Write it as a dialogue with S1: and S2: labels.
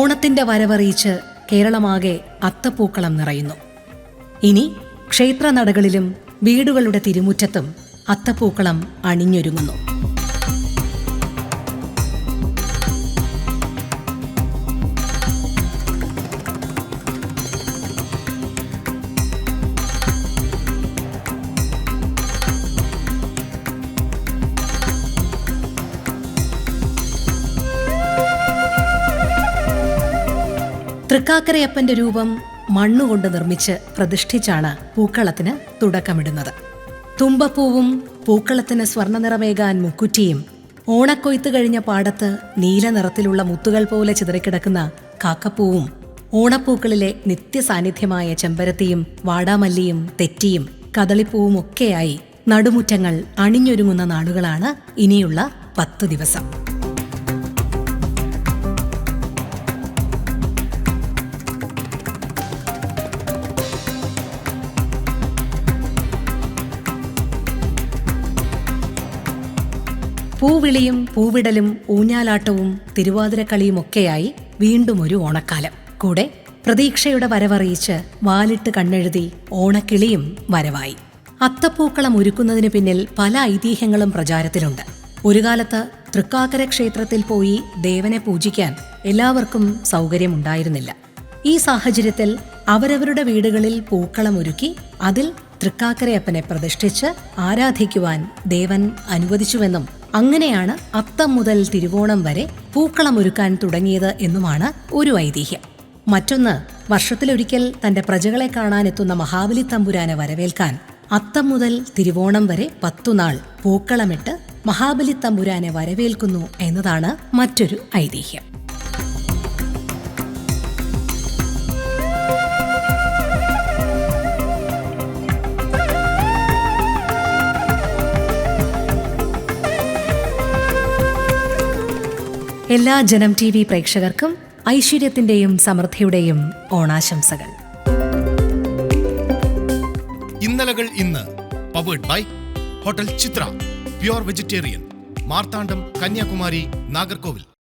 S1: ഓണത്തിന്റെ വരവറിയിച്ച് കേരളമാകെ അത്തപ്പൂക്കളം നിറയുന്നു. ഇനി ക്ഷേത്രനടകളിലും വീടുകളുടെ തിരുമുറ്റത്തും അത്തപ്പൂക്കളം അണിഞ്ഞൊരുങ്ങുന്നു. തൃക്കാക്കരയപ്പന്റെ രൂപം മണ്ണുകൊണ്ട് നിർമ്മിച്ച് പ്രതിഷ്ഠിച്ചാണ് പൂക്കളത്തിന് തുടക്കമിടുന്നത്. തുമ്പപ്പൂവും പൂക്കളത്തിന് സ്വർണ്ണനിറമേകാൻ മുക്കുറ്റിയും ഓണക്കൊയ്ത്ത് കഴിഞ്ഞ പാടത്ത് നീല നിറത്തിലുള്ള മുത്തുകൾ പോലെ ചിതറിക്കിടക്കുന്ന കാക്കപ്പൂവും ഓണപ്പൂക്കളിലെ നിത്യസാന്നിധ്യമായ ചെമ്പരത്തിയും വാടാമല്ലിയും തെറ്റിയും കദളിപ്പൂവും ഒക്കെയായി നടുമുറ്റങ്ങൾ അണിഞ്ഞൊരുങ്ങുന്ന നാളുകളാണ് ഇനിയുള്ള 10 ദിവസം. പൂവിളിയും പൂവിടലും ഊഞ്ഞാലാട്ടവും തിരുവാതിരക്കളിയുമൊക്കെയായി വീണ്ടും ഒരു ഓണക്കാലം. കൂടെ പ്രതീക്ഷയുടെ വരവറിയിച്ച് വാലിട്ട് കണ്ണെഴുതി ഓണക്കിളിയും വരവായി. അത്തപ്പൂക്കളം ഒരുക്കുന്നതിന് പിന്നിൽ പല ഐതിഹ്യങ്ങളും പ്രചാരത്തിലുണ്ട്. ഒരു കാലത്ത് തൃക്കാക്കര ക്ഷേത്രത്തിൽ പോയി ദേവനെ പൂജിക്കാൻ എല്ലാവർക്കും സൗകര്യമുണ്ടായിരുന്നില്ല. ഈ സാഹചര്യത്തിൽ അവരവരുടെ വീടുകളിൽ പൂക്കളം ഒരുക്കി അതിൽ തൃക്കാക്കരയപ്പനെ പ്രതിഷ്ഠിച്ച് ആരാധിക്കുവാൻ ദേവൻ അനുവദിച്ചുവെന്നും അങ്ങനെയാണ് അത്തം മുതൽ തിരുവോണം വരെ പൂക്കളമൊരുക്കാൻ തുടങ്ങിയത് എന്നുമാണ് ഒരു ഐതിഹ്യം. മറ്റൊന്ന്, വർഷത്തിലൊരിക്കൽ തന്റെ പ്രജകളെ കാണാനെത്തുന്ന മഹാബലി തമ്പുരാനെ വരവേൽക്കാൻ അത്തം മുതൽ തിരുവോണം വരെ 10 നാൾ പൂക്കളമിട്ട് മഹാബലി തമ്പുരാനെ വരവേൽക്കുന്നു എന്നതാണ് മറ്റൊരു ഐതിഹ്യം. എല്ലാ ജനം TV പ്രേക്ഷകർക്കും ഐശ്വര്യത്തിന്റെയും സമൃദ്ധിയുടെയും ഓണാശംസകൾ.
S2: ഇന്നലകൾ ഇന്ന് powered by hotel Chitra, pure vegetarian, Marthandam, Kanyakumari, Nagercoil.